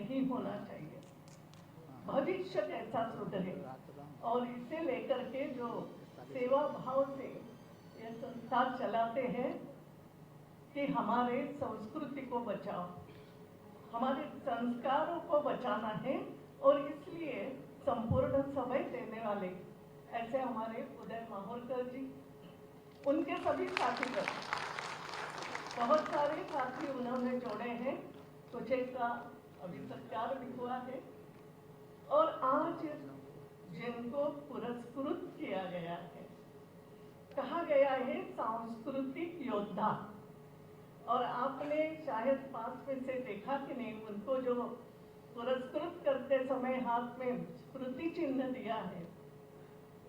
नहीं होना चाहिए। भविष्य कैसा सुधरे, और इसे लेकर के जो सेवा भाव से ये संस्था चलाते हैं कि हमारे संस्कृति को बचाओ, हमारे संस्कारों को बचाना है, और इसलिए संपूर्ण समय देने वाले ऐसे हमारे उदय माहौरकर जी, उनके सभी साथीगण, बहुत सारे साथी उन्होंने जोड़े हैं, कुछ एक का अभी सत्कार भी हुआ है, और आज जिनको पुरस्कृत किया गया है, कहा गया है सांस्कृतिक योद्धा। और आपने शायद पास में से देखा कि नहीं, उनको जो पुरस्कृत करते समय हाथ में स्मृति चिन्ह दिया है,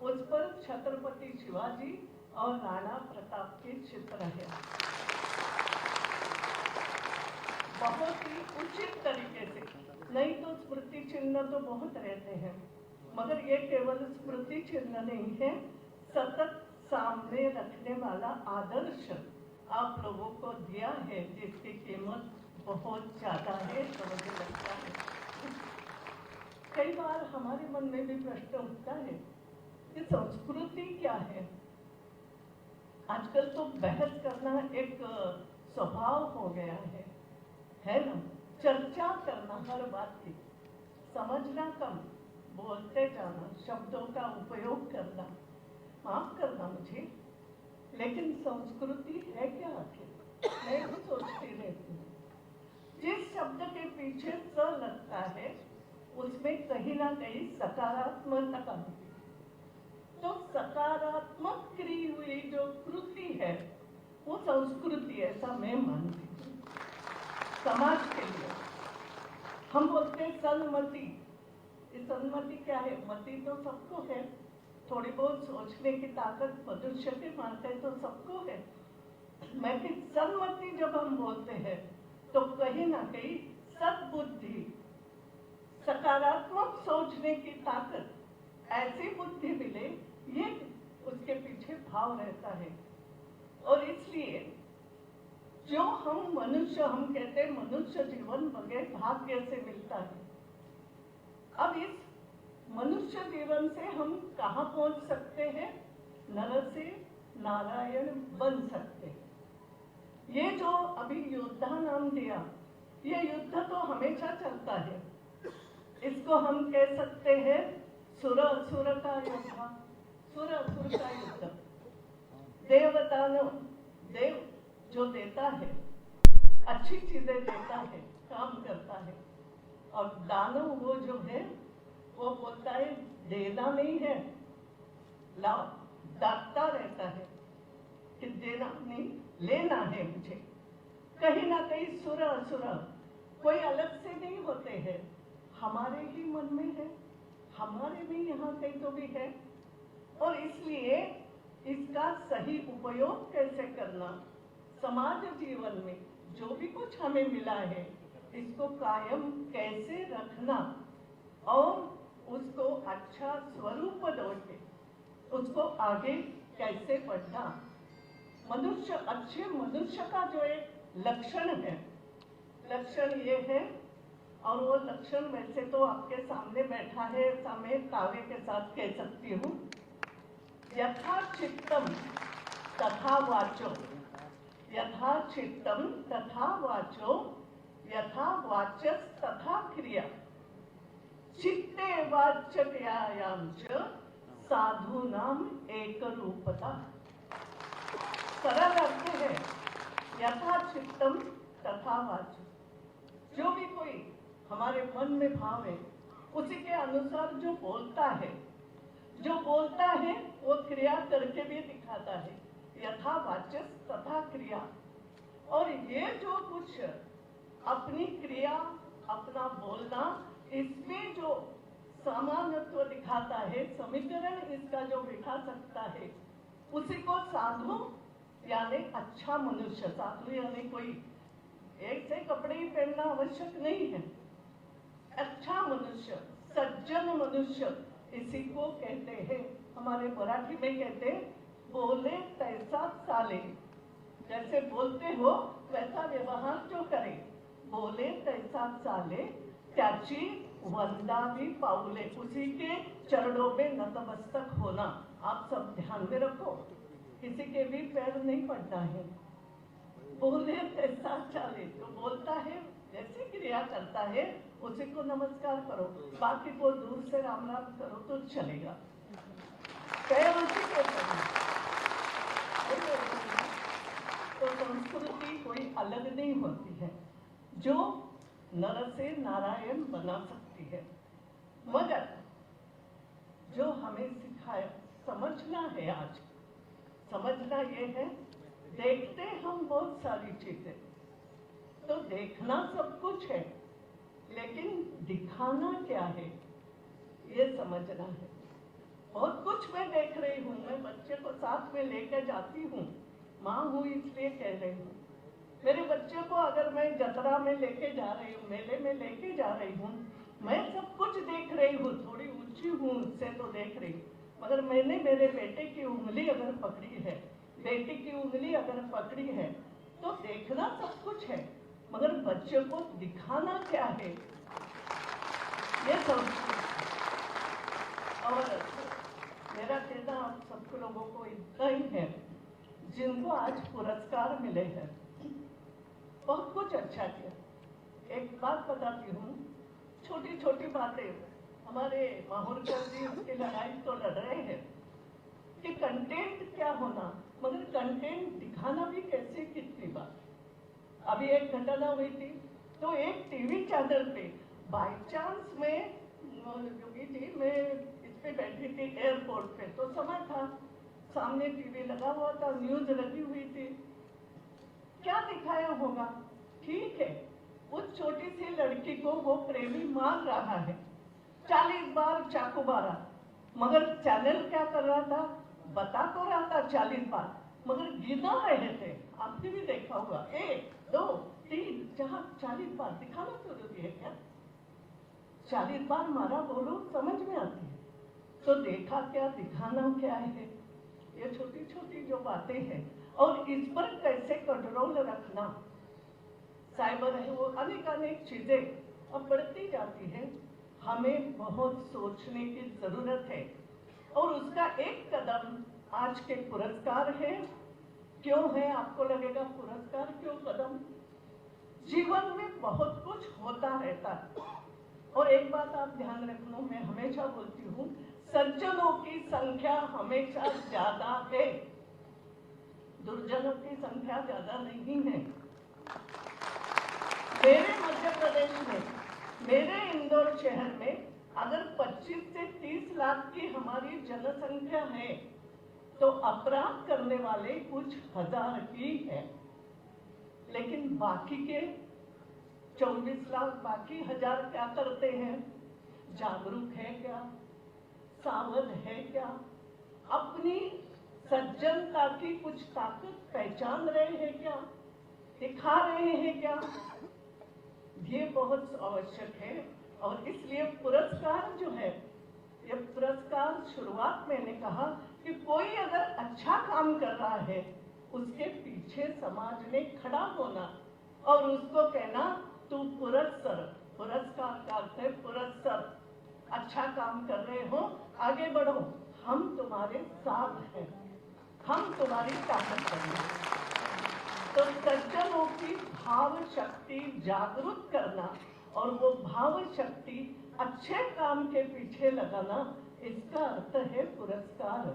उस पर छत्रपति शिवाजी और राणा प्रताप के चित्र है। बहुत ही उचित तरीके से, नहीं तो स्मृति चिन्ह तो बहुत रहते हैं, मगर ये केवल स्मृति चिन्ह नहीं है, सतत सामने रखने वाला आदर्श आप लोगों को दिया है, जिसकी कीमत बहुत ज्यादा है। तो मुझे लगता है कई बार हमारे मन में भी प्रश्न उठता है कि संस्कृति क्या है। आजकल तो बहस करना एक स्वभाव हो गया है ना, चर्चा करना हर बात की, समझना कम, बोलते जाना, शब्दों का उपयोग करना, माफ करना मुझे, लेकिन संस्कृति है क्या आखिर? मैं भी सोचती रहती हूँ, जिस शब्द के पीछे स लगता है उसमें कहीं ना कहीं सकारात्मकता होती है। तो सकारात्मक की हुई जो कृति है वो संस्कृति, ऐसा मैं मानती हूँ। समाज के लिए हम बोलते हैं सन्मति। ये सन्मति क्या है? मति तो सबको है, थोड़ी बहुत सोचने की ताकत मनुष्य के मानते तो सबको है, लेकिन सन्मति जब हम बोलते हैं तो कहीं ना कहीं सद्बुद्धि, सकारात्मक सोचने की ताकत, ऐसी बुद्धि मिले, ये उसके पीछे भाव रहता है। और इसलिए जो हम मनुष्य, हम कहते हैं मनुष्य जीवन बगैर भाग्य से मिलता है। अब इस मनुष्य जीवन से हम कहाँ पहुंच सकते हैं? नर से नारायण बन सकते हैं। ये जो अभी योद्धा नाम दिया, ये युद्ध तो हमेशा चलता है। इसको हम कह सकते हैं सुर असुर का योद्धा, सुर असुर का युद्ध। देवदानव, देव जो देता है, अच्छी चीजें देता है, काम करता है, और दानव वो जो है वो बोलता है देना नहीं है, लाओ, डांटता रहता है कि देना नहीं, लेना है मुझे। कहीं ना कहीं सुर असुर कोई अलग से नहीं होते हैं, हमारे ही मन में है, हमारे भी यहाँ कहीं तो भी है। और इसलिए इसका सही उपयोग कैसे करना, समाज जीवन में जो भी कुछ हमें मिला है इसको कायम कैसे रखना, और उसको अच्छा स्वरूप दोगे, उसको आगे कैसे बढ़ना। मनुष्य, अच्छे मनुष्य का जो एक लक्षण है, लक्षण ये है, और वो लक्षण वैसे तो आपके सामने बैठा है, मैं तावे के साथ कह सकती हूँ, यथा चित्तम तथा वाचो, यथा चित्तम तथा वाचो, यथा वाचस तथा क्रिया, चित्ते वाच्ययाम च साधूनाम एक रूपता। सरल अर्थ है यथा चित्तम तथा वाचो, जो भी कोई हमारे मन में भाव है उसी के अनुसार जो बोलता है, जो बोलता है वो क्रिया करके भी दिखाता है, यथा वाचस तथा क्रिया। और ये जो कुछ अपनी क्रिया, अपना बोलना, इसमें जो समानत्व दिखाता है, समीकरण इसका जो बिठा सकता है, उसी को साधु यानी अच्छा मनुष्य, साधु यानी कोई एक से कपड़े ही पहनना आवश्यक नहीं है, अच्छा मनुष्य, सज्जन मनुष्य, इसी को कहते हैं। हमारे मराठी में कहते हैं बोले तैसा चाले, जैसे बोलते हो वैसा व्यवहार जो करे, बोले तैसा चाले, त्याची वंदावी पाऊले, उसी के चरणों में नतमस्तक होना। आप सब ध्यान में रखो, किसी के भी पैर नहीं पड़ना है। बोले तैसा चाले, जो बोलता है जैसी क्रिया करता है उसी को नमस्कार करो, बाकी को दूर से राम राम करो तो चलेगा। पैर उसी के पड़ना। तो संस्कृति कोई अलग नहीं होती है जो नर से नारायण बना सकती है, मगर जो हमें सिखाया समझना है, आज समझना ये है, देखते हम बहुत सारी चीजें, तो देखना सब कुछ है, लेकिन दिखाना क्या है ये समझना है। बहुत कुछ मैं देख रही हूँ, मैं बच्चे को साथ में लेकर जाती हूँ, माँ हूँ इसलिए कह रही हूँ। मेरे बच्चे को अगर मैं जतरा में लेके जा रही हूँ, मेले में लेके जा रही हूँ, मैं सब कुछ देख रही हूँ, थोड़ी ऊंची हूँ उससे तो देख रही हूँ, मगर मैंने मेरे बेटे की उंगली अगर पकड़ी है, बेटी की उंगली अगर पकड़ी है, तो देखना सब कुछ है, मगर बच्चे को दिखाना क्या है ये सब। और मेरा कहना आप सब लोगों को इतना ही है, जिनको आज पुरस्कार मिले हैं बहुत कुछ अच्छा किया। एक बात बताती हूँ, छोटी छोटी बातें, हमारे माहौरकर जी उसकी लड़ाई तो लड़ रहे हैं कि कंटेंट क्या होना, मगर कंटेंट दिखाना भी कैसे, कितनी बार। अभी एक घटना हुई थी, तो एक टीवी चैनल पे बाय चांस में योगी जी, मैं इस पे बैठी थी एयरपोर्ट पे, तो समय था, सामने टीवी लगा हुआ था, न्यूज लगी हुई थी, क्या दिखाया होगा, ठीक है, उस छोटी सी लड़की को वो प्रेमी मार रहा है, 40 बार चाकू मारा, मगर चैनल क्या कर रहा था, बता तो रहा था 40 बार, मगर गिना रहे थे। आपने भी देखा होगा, 1 2 3 4 40 बार दिखाना जरूरी है क्या? 40 बार मारा बोलो समझ में आती है, तो देखा क्या, दिखाना क्या है, ये छोटी छोटी जो बातें हैं, और इस पर कैसे कंट्रोल रखना। साइबर है, वो अनेक अनेक चीजें अब बढ़ती जाती है, हमें बहुत सोचने की जरूरत है, और उसका एक कदम आज के पुरस्कार है। क्यों है आपको लगेगा पुरस्कार क्यों कदम? जीवन में बहुत कुछ होता रहता है, और एक बात आप ध्यान रखना, मैं हमेशा बोलती हूँ, सज्जनों की संख्या हमेशा ज्यादा है, दुर्जनों की संख्या ज्यादा नहीं है। मेरे मध्य प्रदेश में, मेरे इंदौर शहर में अगर 25 से 30 लाख की हमारी जनसंख्या है, तो अपराध करने वाले कुछ हजार ही है, लेकिन बाकी के 24 लाख, बाकी हजार क्या करते हैं? जागरूक है क्या? सावध है क्या? अपनी सज्जनता की कुछ ताकत पहचान रहे हैं क्या? दिखा रहे हैं क्या? ये बहुत आवश्यक है, और इसलिए पुरस्कार जो है, ये पुरस्कार शुरुआत मैंने कहा कि कोई अगर अच्छा काम कर रहा है, उसके पीछे समाज ने खड़ा होना और उसको कहना तू पुरस्कार, पुरस्कार का अर्थ है पुरस्कार, अच्छा काम कर रहे हो, आगे बढ़ो, हम तुम्हारे साथ हैं, हम तुम्हारी ताकत करेंगे। तो सज्जनों की भाव शक्ति जागरूक करना, और वो भाव शक्ति अच्छे काम के पीछे लगाना, इसका अर्थ है पुरस्कार।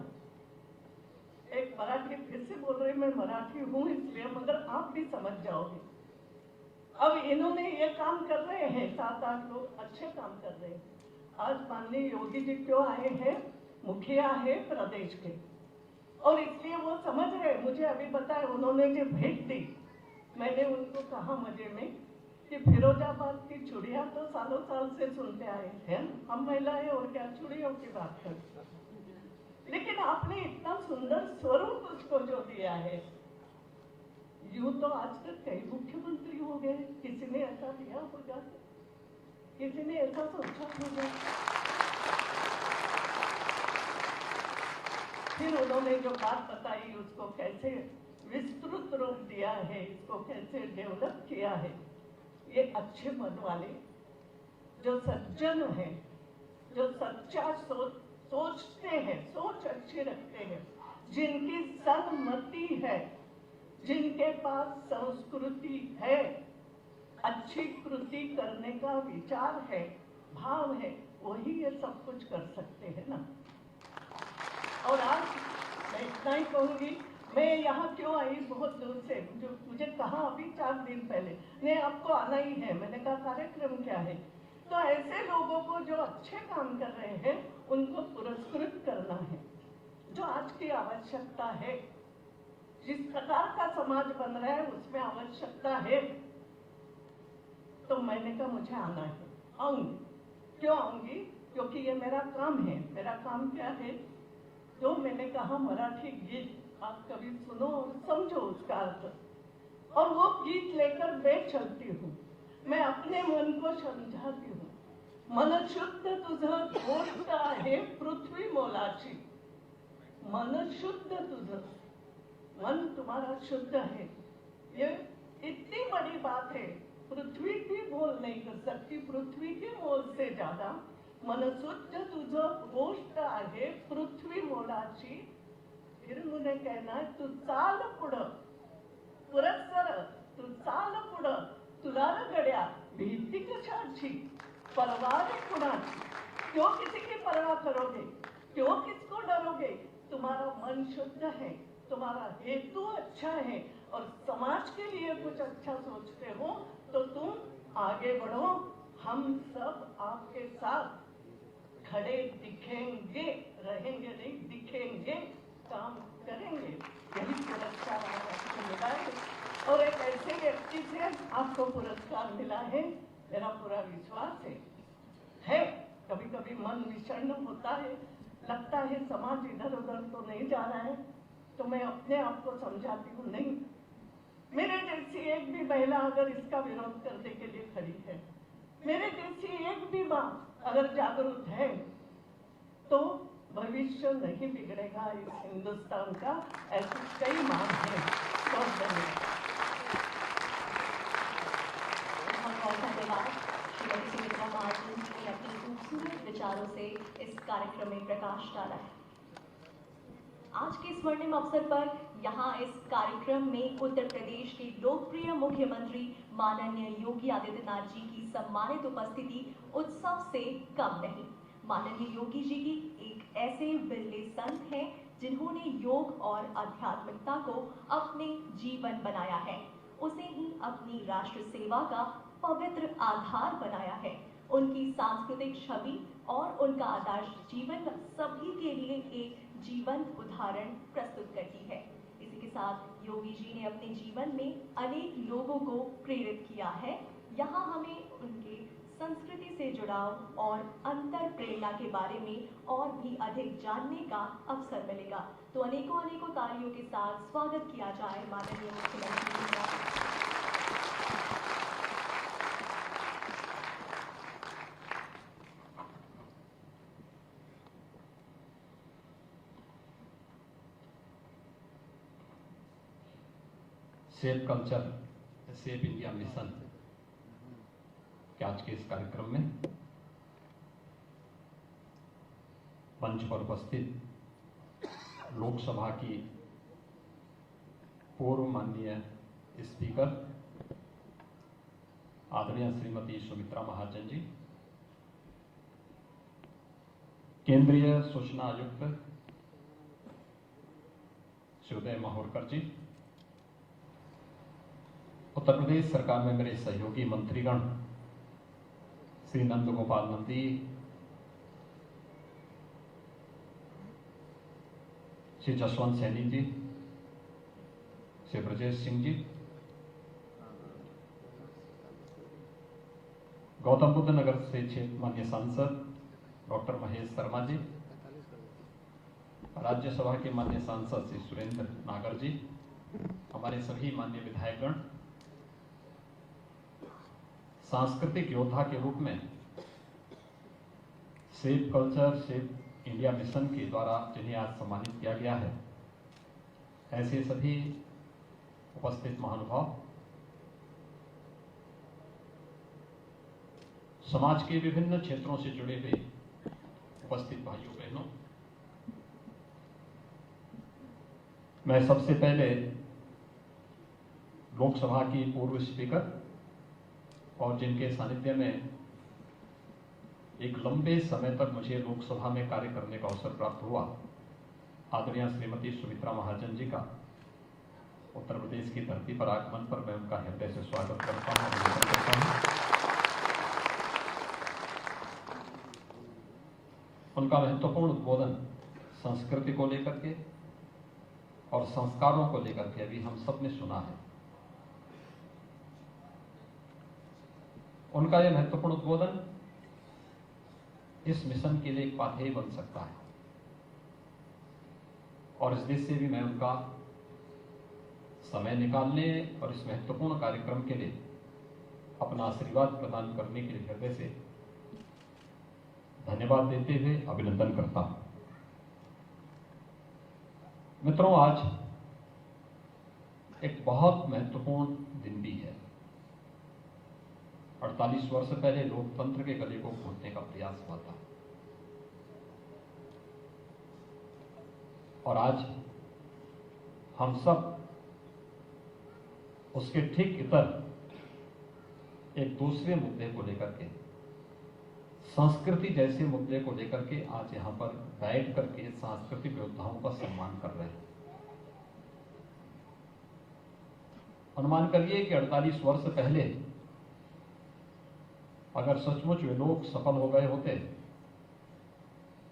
एक मराठी, फिर से बोल रही, मैं मराठी हूँ इसलिए, मगर आप भी समझ जाओगे। अब इन्होंने ये काम कर रहे हैं, 7-8 लोग अच्छे काम कर रहे हैं। आज माननीय योगी जी क्यों आए हैं? मुखिया है प्रदेश के, और इसलिए वो समझ रहे। मुझे अभी पता है, उन्होंने जो भेंट दी, मैंने उनको कहा मजे में कि फिरोजाबाद की चूड़िया तो सालों साल से सुनते आए हैं हम महिलाएं, और क्या चूड़ियों की बात करते, लेकिन आपने इतना सुंदर स्वरूप उसको जो दिया है, यूं तो आज तक कई मुख्यमंत्री हो गए, किसी ने ऐसा दिया होगा? किसी ने ऐसा सोचा होगा? फिर उन्होंने जो बात बताई, उसको कैसे विस्तृत रूप दिया है, इसको कैसे डेवलप किया है, ये अच्छे मन वाले जो सज्जन है, जो सच्चा सोचते हैं, सोच अच्छी रखते हैं, जिनकी सन्मति है, जिनके पास संस्कृति है, अच्छी कृति करने का विचार है, भाव है, वही ये सब कुछ कर सकते हैं ना। और आज मैं इतना ही कहूंगी, मैं यहाँ क्यों आई बहुत दूर से, जो मुझे कहा अभी 4 दिन पहले, नहीं आपको आना ही है। मैंने कहा कार्यक्रम क्या है? तो ऐसे लोगों को जो अच्छे काम कर रहे हैं उनको पुरस्कृत करना है, जो आज की आवश्यकता है। जिस प्रकार का समाज बन रहा है उसमें आवश्यकता है। तो मैंने कहा मुझे आना है, आऊंगी। क्यों आऊंगी? क्योंकि ये मेरा काम है। मेरा काम क्या है? जो मैंने कहा मराठी गीत आप कभी सुनो और समझो उसका अर्थ, और वो गीत लेकर मैं चलती हूँ। मैं अपने मन को समझाती हूँ। मन शुद्ध तुझं गोष्ट आहे पृथ्वी मोलाची। मन शुद्ध तुझं, मन तुम्हारा शुद्ध है, ये इतनी बड़ी बात है। पृथ्वी भी मोल नहीं कर सकती, पृथ्वी के मोल से ज्यादा मन शुद्ध तुझं गोष्ट आहे पृथ्वी मोलाची। फिर मुझे कहना है तू चाल पुढं, पुरस्सर तू चाल पुढं, तुला न गड्या भीती कशाची, परवाह कुणाची। क्यों किसी की परवाह करोगे? क्यों किसको डरोगे? तुम्हारा मन शुद्ध है, तुम्हारा हेतु अच्छा है और समाज के लिए कुछ अच्छा सोचते हो तो तुम आगे बढ़ो। हम सब आपके साथ खड़े दिखेंगे, रहेंगे नहीं, दिखेंगे, काम करेंगे। यही पुरस्कार आपको मिला है और एक ऐसे व्यक्ति से आपको पुरस्कार मिला है, मेरा पूरा विश्वास है। कभी कभी मन विषण्ण होता है, लगता है समाज इधर उधर तो नहीं जा रहा है, तो मैं अपने आप को समझाती हूँ नहीं, मेरे जैसी एक भी महिला अगर इसका विरोध करने के लिए खड़ी है, मेरे जैसी एक भी माँ अगर जागरूक है, तो भविष्य नहीं बिगड़ेगा इस हिंदुस्तान का। ऐसी कई मांग है। बहुत धन्यवाद। धन्यवाद श्रीमती सुमित्रा महाजन जी ने अपने खूबसूरत विचारों से इस कार्यक्रम में प्रकाश डाला है। आज के स्वर्णिम अवसर पर यहाँ इस कार्यक्रम में उत्तर प्रदेश के लोकप्रिय मुख्यमंत्री माननीय योगी आदित्यनाथ जी की सम्मानित उपस्थिति उत्सव से कम नहीं। माननीय योगी जी की एक ऐसे बिरले संत हैं जिन्होंने योग और आध्यात्मिकता को अपने जीवन बनाया है, उसे ही अपनी राष्ट्र सेवा का पवित्र आधार बनाया है। उनकी सांस्कृतिक छवि और उनका आदर्श जीवन सभी के लिए एक जीवंत उदाहरण प्रस्तुत करती है। इसी के साथ योगी जी ने अपने जीवन में अनेक लोगों को प्रेरित किया है। यहाँ हमें उनके संस्कृति से जुड़ाव और अंतर प्रेरणा के बारे में और भी अधिक जानने का अवसर मिलेगा। तो अनेकों अनेकों तालियों के साथ स्वागत किया जाए माननीय मुख्यमंत्री जी का। Safe culture safe India mission के आज के इस कार्यक्रम में मंच पर उपस्थित लोकसभा की पूर्व माननीय स्पीकर आदरणीय श्रीमती सुमित्रा महाजन जी, केंद्रीय सूचना आयुक्त श्री उदय माहूरकर जी, उत्तर प्रदेश सरकार में मेरे सहयोगी मंत्रीगण श्री नंद गोपाल नंदी, श्री जसवंत सैनी जी, श्री ब्रजेश सिंह जी, गौतम बुद्ध नगर से क्षेत्र मान्य सांसद डॉक्टर महेश शर्मा जी, राज्यसभा के मान्य सांसद श्री सुरेंद्र नागर जी, हमारे सभी मान्य विधायकगण, सांस्कृतिक योद्धा के रूप में safe culture safe India mission के द्वारा जिन्हें आज सम्मानित किया गया है, ऐसे सभी उपस्थित महानुभाव, समाज के विभिन्न क्षेत्रों से जुड़े हुए उपस्थित भाइयों बहनों, मैं सबसे पहले लोकसभा की पूर्व स्पीकर और जिनके सानिध्य में एक लंबे समय तक मुझे लोकसभा में कार्य करने का अवसर प्राप्त हुआ, आदरणीय श्रीमती सुमित्रा महाजन जी का उत्तर प्रदेश की धरती पर आगमन पर मैं उनका हृदय से स्वागत करता हूं, अभिनंदन करता हूं। उनका महत्वपूर्ण उद्बोधन संस्कृति को लेकर के और संस्कारों को लेकर के अभी हम सब ने सुना है। उनका यह महत्वपूर्ण उद्बोधन इस मिशन के लिए एक पाथेय बन सकता है और इस देश से भी मैं उनका समय निकालने और इस महत्वपूर्ण कार्यक्रम के लिए अपना आशीर्वाद प्रदान करने के लिए हृदय से धन्यवाद देते हुए अभिनंदन करता हूं। मित्रों, आज एक बहुत महत्वपूर्ण दिन भी है। 48 वर्ष पहले लोकतंत्र के गले को घोंटने का प्रयास हुआ था और आज हम सब उसके ठीक इतर एक दूसरे मुद्दे को लेकर के, संस्कृति जैसे मुद्दे को लेकर के आज यहां पर बैठ करके सांस्कृतिक योद्धाओं का सम्मान कर रहे हैं। अनुमान करिए कि 48 वर्ष पहले अगर सचमुच वे लोग सफल हो गए होते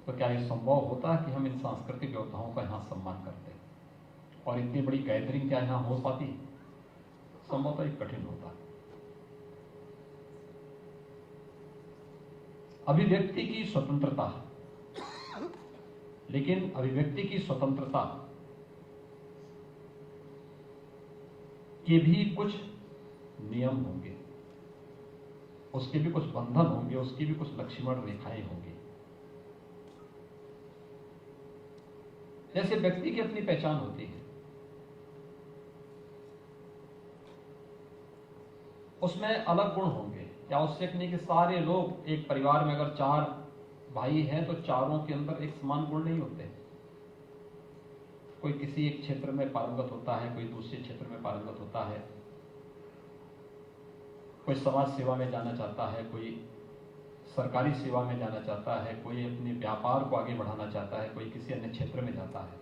तो क्या यह संभव होता कि हम इन सांस्कृतिक योद्धाओं का यहां सम्मान करते और इतनी बड़ी गैदरिंग क्या यहां हो पाती? संभवतः ही कठिन होता। अभिव्यक्ति की स्वतंत्रता, लेकिन अभिव्यक्ति की स्वतंत्रता के भी कुछ नियम होंगे, उसके भी कुछ बंधन होंगे, उसकी भी कुछ लक्ष्मण रेखाएं होंगी। जैसे व्यक्ति की अपनी पहचान होती है, उसमें अलग गुण होंगे। क्या उससे नहीं कि सारे लोग एक परिवार में अगर 4 भाई हैं तो चारों के अंदर एक समान गुण नहीं होते। कोई किसी एक क्षेत्र में पारंगत होता है, कोई दूसरे क्षेत्र में पारंगत होता है, कोई समाज सेवा में जाना चाहता है, कोई सरकारी सेवा में जाना चाहता है, कोई अपने व्यापार को आगे बढ़ाना चाहता है, कोई किसी अन्य क्षेत्र में जाता है।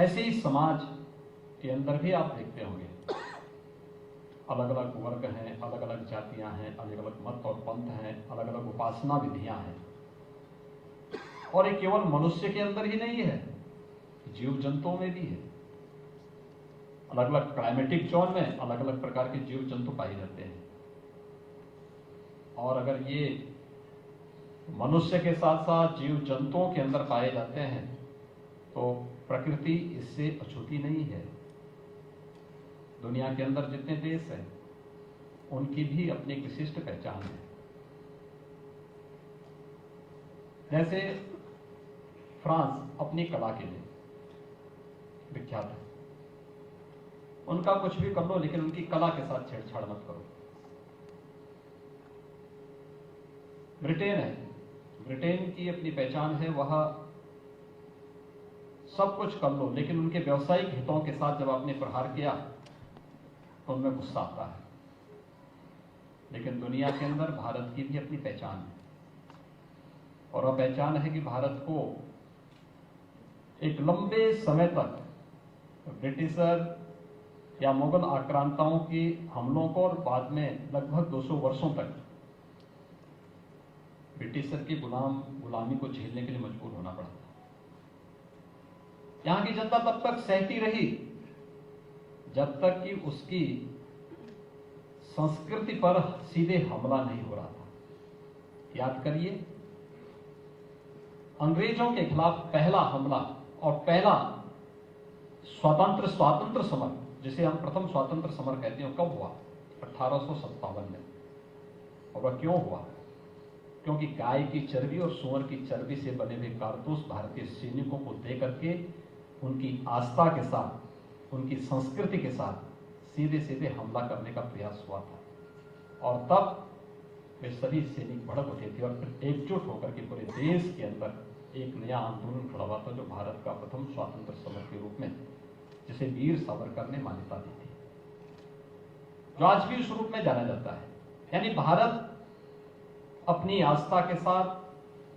ऐसे ही समाज के अंदर भी आप देखते होंगे अलग अलग वर्ग हैं, अलग अलग जातियां हैं, अलग अलग मत और पंथ हैं, अलग अलग उपासना विधियां हैं। और ये केवल मनुष्य के अंदर ही नहीं है, जीव जंतुओं में भी है। अलग अलग क्लाइमेटिक जोन में अलग अलग प्रकार के जीव जंतु पाए जाते हैं और अगर ये मनुष्य के साथ साथ जीव जंतुओं के अंदर पाए जाते हैं तो प्रकृति इससे अछूती नहीं है। दुनिया के अंदर जितने देश हैं उनकी भी अपनी एक विशिष्ट पहचान है। जैसे फ्रांस अपनी कला के लिए विख्यात है। उनका कुछ भी कर लो लेकिन उनकी कला के साथ छेड़छाड़ मत करो। ब्रिटेन है, ब्रिटेन की अपनी पहचान है, वह सब कुछ कर लो लेकिन उनके व्यवसायिक हितों के साथ जब आपने प्रहार किया तो उनमें गुस्सा आता है। लेकिन दुनिया के अंदर भारत की भी अपनी पहचान है और वह पहचान है कि भारत को एक लंबे समय तक ब्रिटिशर या मुगल आक्रांताओं की हमलों को और बाद में लगभग 200 वर्षों तक ब्रिटिशर की गुलामी को झेलने के लिए मजबूर होना पड़ा। यहां की जनता तब तक सहती रही जब तक कि उसकी संस्कृति पर सीधे हमला नहीं हो रहा था। याद करिए, अंग्रेजों के खिलाफ पहला हमला और पहला स्वातंत्र समर, जिसे हम प्रथम स्वातंत्र समर कहते हैं, कब हुआ? 1857 में। और वह क्यों हुआ? क्योंकि गाय की चर्बी और सूअर की चर्बी से बने हुए कारतूस भारतीय सैनिकों को दे करके उनकी आस्था के साथ, उनकी संस्कृति के साथ सीधे सीधे हमला करने का प्रयास हुआ था। और तब वे सभी सैनिक भड़क उठे थे और फिर एकजुट होकर के पूरे देश के अंदर एक नया आंदोलन खड़ा हुआ था, जो भारत का प्रथम स्वातंत्र समर के रूप में, जिसे वीर सावरकर ने मान्यता दी थी, जो आज भी उस रूप में जाना जाता है। यानी भारत अपनी आस्था के साथ,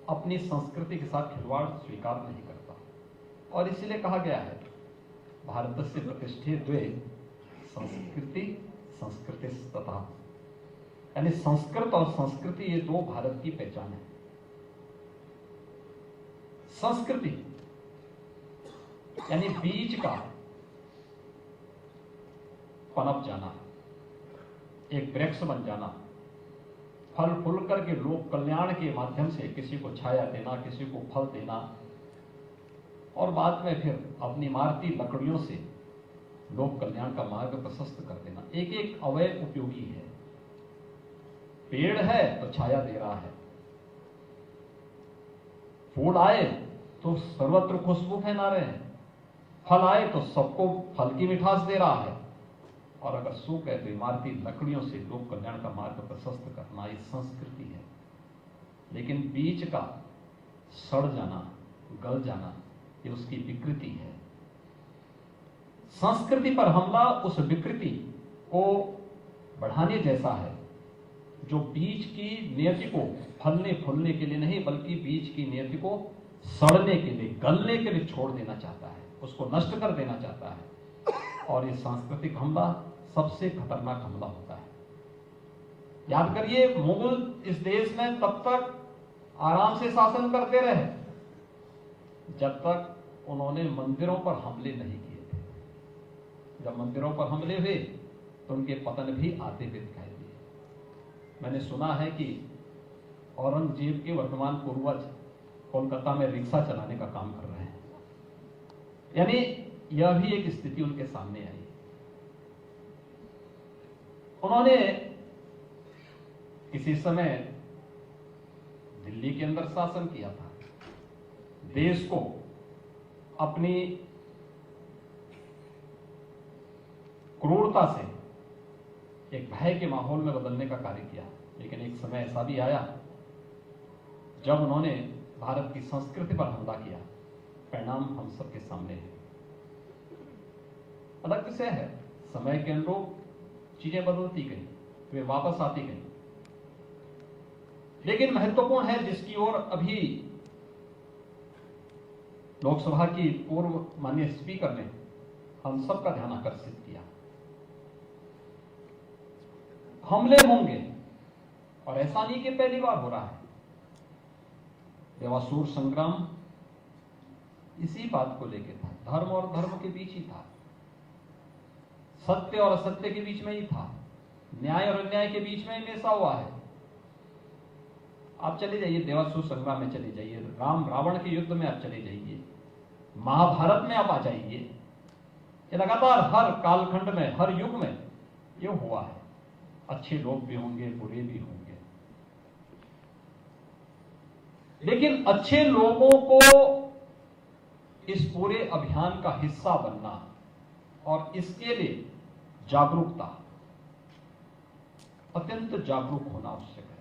अपनी संस्कृति के साथ खिलवाड़ स्वीकार नहीं करता, और इसीलिए कहा गया है भारत से प्रतिष्ठे द्वे संस्कृति संस्कृति तथा, यानी संस्कृत और संस्कृति ये दो भारत की पहचान है। संस्कृति यानी बीज का पनप जाना, एक वृक्ष बन जाना, फल फूल करके लोक कल्याण के माध्यम से किसी को छाया देना, किसी को फल देना, और बाद में फिर अपनी इमारती लकड़ियों से लोक कल्याण का मार्ग प्रशस्त कर देना। एक एक अवयव उपयोगी है। पेड़ है तो छाया दे रहा है, फूल आए तो सर्वत्र खुशबू फैला रहे हैं, फल आए तो सबको फल की मिठास दे रहा है, और अगर सूख है तो इमारती लकड़ियों से लोक कल्याण का मार्ग प्रशस्त करना, ये संस्कृति है। लेकिन बीज का सड़ जाना, गल जाना, ये उसकी विकृति है। संस्कृति पर हमला उस विकृति को बढ़ाने जैसा है, जो बीज की नियति को फलने फूलने के लिए नहीं, बल्कि बीज की नियति को सड़ने के लिए, गलने के लिए छोड़ देना चाहता है, उसको नष्ट कर देना चाहता है। और ये सांस्कृतिक हमला सबसे खतरनाक हमला होता है। याद करिए, मुगल इस देश में तब तक आराम से शासन करते रहे जब तक उन्होंने मंदिरों पर हमले नहीं किए थे। जब मंदिरों पर हमले हुए तो उनके पतन भी आते हुए दिखाई दिए। मैंने सुना है कि औरंगजेब के वर्तमान पूर्वज कोलकाता में रिक्शा चलाने का काम कर रहे हैं। यानी यह भी एक स्थिति उनके सामने आई। उन्होंने किसी समय दिल्ली के अंदर शासन किया था, देश को अपनी क्रूरता से एक भय के माहौल में बदलने का कार्य किया। लेकिन एक समय ऐसा भी आया जब उन्होंने भारत की संस्कृति पर हमला किया। परिणाम हम सबके सामने है। अलग विषय है, समय के अनुरूप चीजें बदलती गई, वे वापस आती गई। लेकिन महत्वपूर्ण है, जिसकी ओर अभी लोकसभा की पूर्व माननीय स्पीकर ने हम सबका ध्यान आकर्षित किया। हमले होंगे, और ऐसा नहीं कि पहली बार हो रहा है। देवासुर संग्राम इसी बात को लेकर था, धर्म और धर्म के बीच ही था, सत्य और असत्य के बीच में ही था, न्याय और अन्याय के बीच में हमेशा हुआ है। आप चले जाइए देवासुर संग्राम में, चले जाइए राम रावण के युद्ध में, आप चले जाइए महाभारत में, आप आ जाइए। ये लगातार हर कालखंड में, हर युग में ये हुआ है। अच्छे लोग भी होंगे, बुरे भी होंगे, लेकिन अच्छे लोगों को इस पूरे अभियान का हिस्सा बनना और इसके लिए जागरूकता, अत्यंत जागरूक होना आवश्यक है।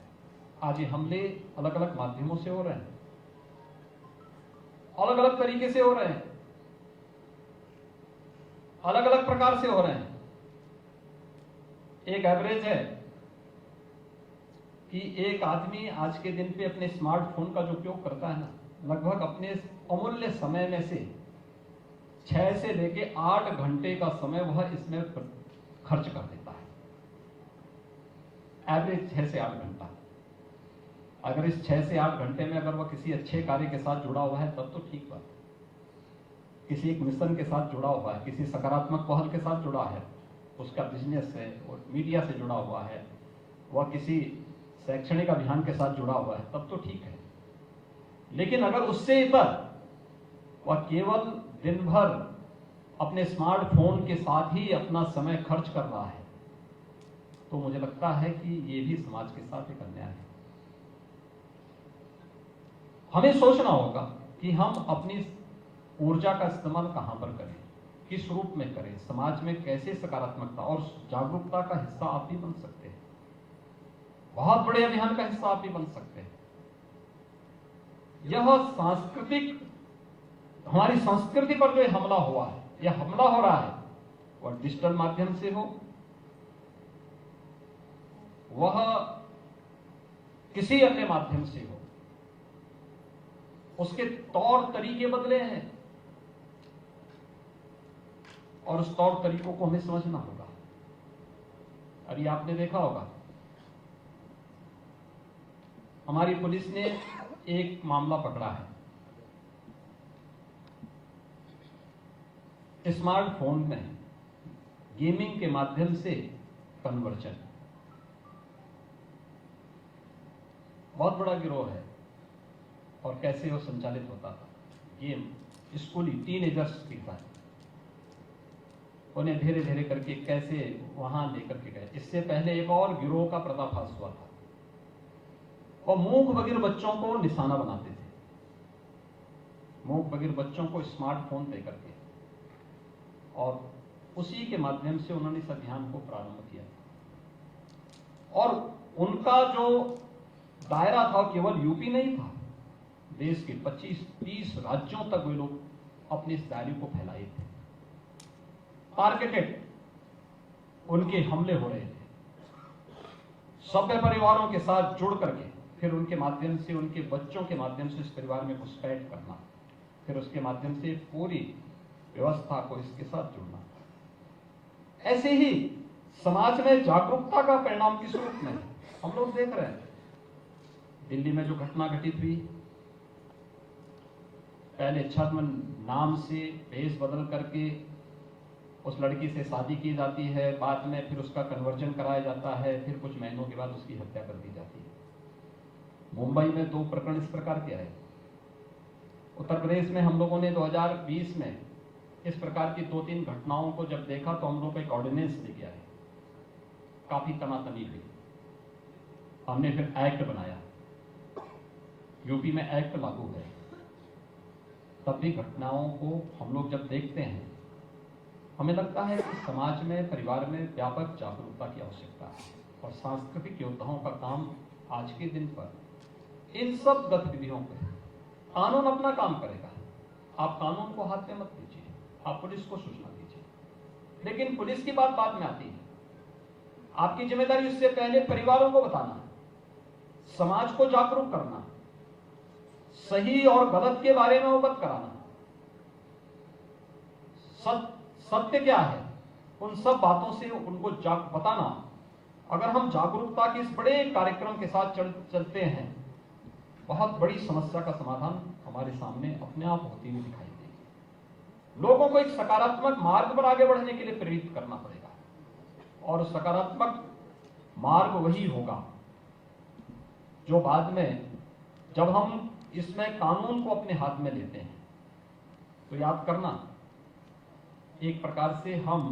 आज ये हमले अलग अलग माध्यमों से हो रहे हैं, अलग अलग तरीके से हो रहे हैं, अलग अलग प्रकार से हो रहे हैं। एक एवरेज है कि एक आदमी आज के दिन पे अपने स्मार्टफोन का जो उपयोग करता है ना, लगभग अपने अमूल्य समय में से 6 से लेके 8 घंटे का समय वह इसमें खर्च कर देता है। एवरेज 6 से 8 घंटा। अगर इस 6 से 8 घंटे में अगर वह किसी अच्छे कार्य के साथ जुड़ा हुआ है तब तो ठीक बात है, किसी एक मिशन के साथ जुड़ा हुआ है, किसी सकारात्मक पहल के साथ जुड़ा है, उसका बिजनेस है और मीडिया से जुड़ा हुआ है, वह किसी शैक्षणिक अभियान के साथ जुड़ा हुआ है, तब तो ठीक है। लेकिन अगर उससे इतर वह केवल दिन भर अपने स्मार्टफोन के साथ ही अपना समय खर्च कर रहा है, तो मुझे लगता है कि ये भी समाज के साथ एक अन्याय है। हमें सोचना होगा कि हम अपनी ऊर्जा का इस्तेमाल कहां पर करें, किस रूप में करें, समाज में कैसे सकारात्मकता और जागरूकता का हिस्सा आप भी बन सकते हैं। बहुत बड़े अभियान का हिस्सा आप भी बन सकते हैं। यह सांस्कृतिक, हमारी संस्कृति पर जो हमला हुआ है, यह हमला हो रहा है, वह डिजिटल माध्यम से हो, वह किसी अन्य माध्यम से हो, उसके तौर तरीके बदले हैं और उस तौर तरीकों को हमें समझना होगा। अभी आपने देखा होगा, हमारी पुलिस ने एक मामला पकड़ा है, स्मार्टफोन में गेमिंग के माध्यम से कन्वर्जन। बहुत बड़ा गिरोह है और कैसे वो संचालित होता था। गेम स्कूली टीनेजर्स के साथ उन्हें धीरे धीरे करके कैसे वहां लेकर के गए। इससे पहले एक और गिरोह का पर्दाफाश हुआ था और मूक बधिर बच्चों को निशाना बनाते थे, मूक बधिर बच्चों को स्मार्टफोन दे करके, और उसी के माध्यम से उन्होंने इस अभियान को प्रारंभ किया था। और उनका जो दायरा था केवल यूपी नहीं था, देश के 25-30 राज्यों तक वे लोग अपने इस दायरे को फैलाए थे। टारगेटेड उनके हमले हो रहे थे, सभ्य परिवारों के साथ जुड़ करके फिर उनके माध्यम से, उनके बच्चों के माध्यम से इस परिवार में घुसपैठ करना, फिर उसके माध्यम से पूरी व्यवस्था को इसके साथ जुड़ना। ऐसे ही समाज में जागरूकता का परिणाम किस रूप में हम लोग देख रहे हैं। दिल्ली में जो घटना घटित हुई, पहले छद्म नाम से भेष बदल करके उस लड़की से शादी की जाती है, बाद में फिर उसका कन्वर्जन कराया जाता है, फिर कुछ महीनों के बाद उसकी हत्या कर दी जाती है। मुंबई में 2 प्रकरण इस प्रकार के आए। उत्तर प्रदेश में हम लोगों ने 2020 में इस प्रकार की 2-3 घटनाओं को जब देखा तो हम लोग एक ऑर्डिनेंस लेके आए, काफी तनातनी हुई, हमने फिर एक्ट बनाया, यूपी में एक्ट लागू है। तब भी घटनाओं को हम लोग जब देखते हैं, हमें लगता है कि समाज में, परिवार में व्यापक जागरूकता की आवश्यकता है और सांस्कृतिक योद्धाओं का काम आज के दिन पर इन सब गतिविधियों पर कानून अपना काम करेगा। आप कानून को हाथ में मत लीजिए, आप पुलिस को सूचना दीजिए, लेकिन पुलिस की बात बाद में आती है। आपकी जिम्मेदारी इससे पहले परिवारों को बताना, समाज को जागरूक करना, सही और गलत के बारे में अवगत कराना, सत्य क्या है, उन सब बातों से उनको बताना। अगर हम जागरूकता के इस बड़े कार्यक्रम के साथ चलते हैं, बहुत बड़ी समस्या का समाधान हमारे सामने अपने आप होती हुई दिखाई देगी। लोगों को एक सकारात्मक मार्ग पर आगे बढ़ने के लिए प्रेरित करना पड़ेगा, और सकारात्मक मार्ग वही होगा जो बाद में जब हम इसमें कानून को अपने हाथ में लेते हैं, तो याद करना, एक प्रकार से हम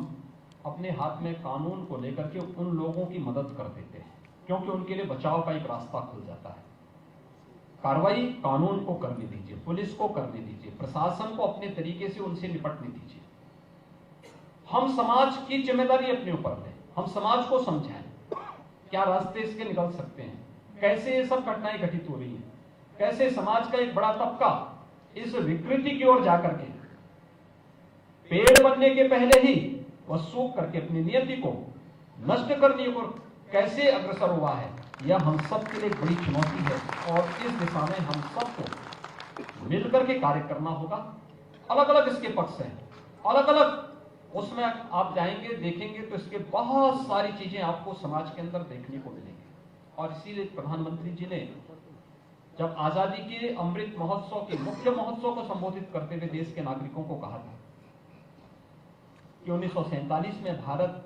अपने हाथ में कानून को लेकर के उन लोगों की मदद कर देते हैं, क्योंकि उनके लिए बचाव का एक रास्ता खुल जाता है। कार्रवाई कानून को करने दीजिए, पुलिस को करने दीजिए, प्रशासन को अपने तरीके से उनसे निपटने दीजिए। हम समाज की जिम्मेदारी अपने ऊपर लें, हम समाज को समझाएं क्या रास्ते इसके निकल सकते हैं, कैसे ये सब घटनाएं घटित हो रही हैं, कैसे समाज का एक बड़ा तबका इस विकृति की ओर जाकर के पेड़ बनने के पहले ही वह सूख करके अपनी नियति को नष्ट करने की ओर कैसे अग्रसर हुआ है। यह हम सब के लिए बड़ी चुनौती है और इस दिशा में हम सबको मिलकर के कार्य करना होगा। अलग अलग इसके पक्ष हैं, अलग अलग उसमें आप जाएंगे देखेंगे तो इसके बहुत सारी चीजें आपको समाज के अंदर देखने को मिलेंगी। और इसीलिए प्रधानमंत्री जी ने जब आजादी के अमृत महोत्सव के मुख्य महोत्सव को संबोधित करते हुए देश के नागरिकों को कहा था कि 1947 में भारत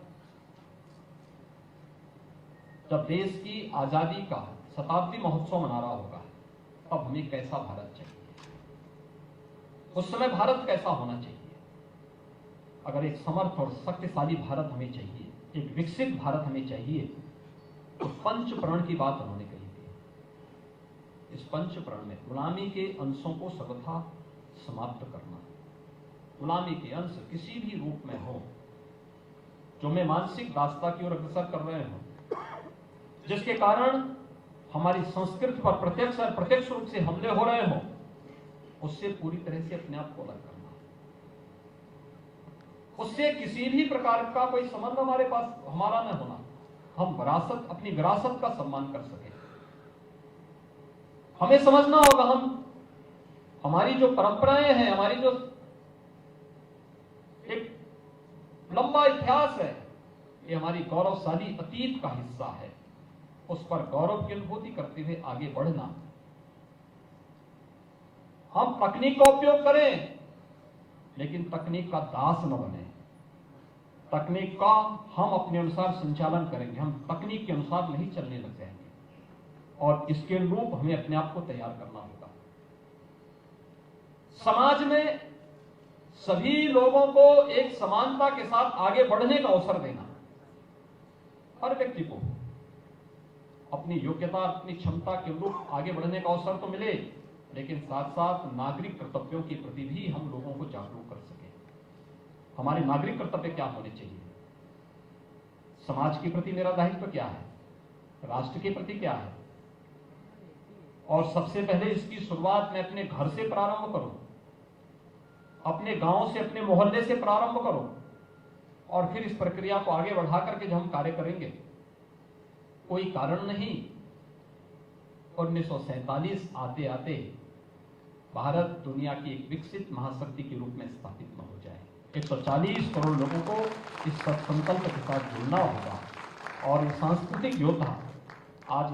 जब देश की आजादी का शताब्दी महोत्सव मना रहा होगा, तब हमें कैसा भारत चाहिए, उस समय भारत कैसा होना चाहिए। अगर एक समर्थ और शक्तिशाली भारत हमें चाहिए, एक विकसित भारत हमें चाहिए, तो पंच प्रण की बात उन्होंने कही थी। इस पंच प्रण में गुलामी के अंशों को सर्वथा समाप्त करना, गुलामी के अंश किसी भी रूप में हो जो मैं मानसिक दासता की ओर अग्रसर कर रहे हो, जिसके कारण हमारी संस्कृति पर प्रत्यक्ष और अप्रत्यक्ष रूप से हमले हो रहे हों, उससे पूरी तरह से अपने आप को अलग करना, उससे किसी भी प्रकार का कोई संबंध हमारे पास हमारा न होना, हम विरासत, अपनी विरासत का सम्मान कर सके। हमें समझना होगा हमारी जो परंपराएं हैं, हमारी जो एक लंबा इतिहास है, ये हमारी गौरवशाली अतीत का हिस्सा है। उस पर गौरव की अनुभूति करते हुए आगे बढ़ना। हम तकनीक का उपयोग करें, लेकिन तकनीक का दास न बने। तकनीक का हम अपने अनुसार संचालन करेंगे, हम तकनीक के अनुसार नहीं चलने लग जाएंगे, और इसके अनुरूप हमें अपने आप को तैयार करना होगा। समाज में सभी लोगों को एक समानता के साथ आगे बढ़ने का अवसर देना। हर व्यक्ति को अपनी योग्यता, अपनी क्षमता के अनुरूप आगे बढ़ने का अवसर तो मिले, लेकिन साथ साथ नागरिक कर्तव्यों के प्रति भी हम लोगों को जागरूक कर सके। हमारे नागरिक कर्तव्य क्या होने चाहिए? समाज के प्रति मेरा दायित्व क्या है? राष्ट्र के प्रति क्या है? और सबसे पहले इसकी शुरुआत मैं अपने घर से प्रारंभ करूं, अपने गांव से, अपने मोहल्ले से प्रारंभ करूं, और फिर इस प्रक्रिया को आगे बढ़ा करके जब हम कार्य करेंगे, कोई कारण नहीं 1947 आते आते भारत दुनिया की एक विकसित महाशक्ति के रूप में स्थापित न हो जाए। 140 करोड़ लोगों को इस संकल्प के साथ जुड़ना होगा, और ये सांस्कृतिक योद्धा आज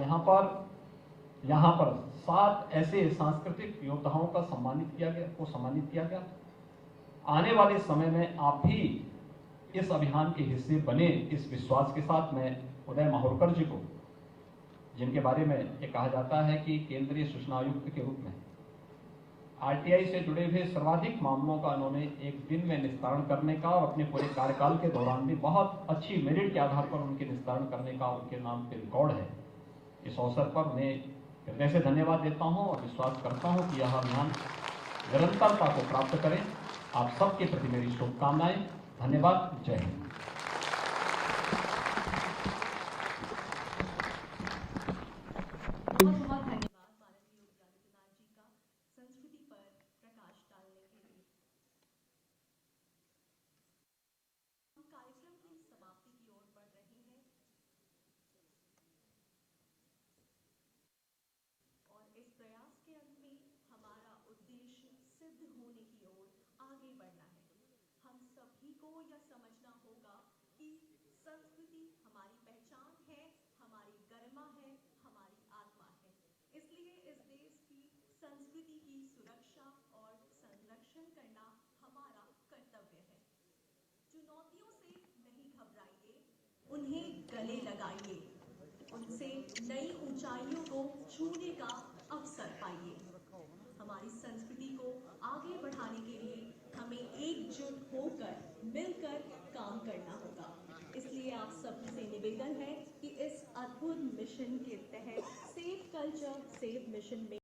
यहाँ पर 7 ऐसे सांस्कृतिक योद्धाओं का सम्मानित किया गया। आने वाले समय में आप भी इस अभियान के हिस्से बने, इस विश्वास के साथ मैं उदय माहुरकर जी को, जिनके बारे में ये कहा जाता है कि केंद्रीय सूचना आयुक्त के रूप में आरटीआई से जुड़े हुए सर्वाधिक मामलों का उन्होंने एक दिन में निस्तारण करने का, और अपने पूरे कार्यकाल के दौरान भी बहुत अच्छी मेरिट के आधार पर उनके निस्तारण करने का उनके नाम पे रिकॉर्ड है। इस अवसर पर उन्हें हृदय से धन्यवाद देता हूं, और विश्वास करता हूं कि यह अभियान निरंतरता को प्राप्त करें। आप सबके प्रति मेरी शुभकामनाएं। धन्यवाद। जय हिंद। बहुत बहुत धन्यवाद माननीय योगी आदित्यनाथ जी का संस्कृति पर प्रकाश डालने के लिए। हम कार्यक्रम की समाप्ति की ओर बढ़ रहे हैं, और इस प्रयास के अंत में हमारा उद्देश्य सिद्ध होने की ओर आगे बढ़ना है। हम सभी को यह समझना होगा कि संस्कृति हमारी पहचान है, हमारी गरिमा है, हमारी आत्मा है। इसलिए इस देश की संस्कृति की सुरक्षा और संरक्षण करना हमारा कर्तव्य है। चुनौतियों से नहीं घबराइए, उन्हें गले लगाइए, उनसे नई ऊंचाइयों को छूने का अवसर पाइए। हमारी संस्कृति को आगे बढ़ाने के लिए हमें एकजुट होकर, मिलकर काम करना होगा। इसलिए आप सभी से निवेदन है कि इस अद्भुत मिशन के तहत सेव कल्चर सेव मिशन में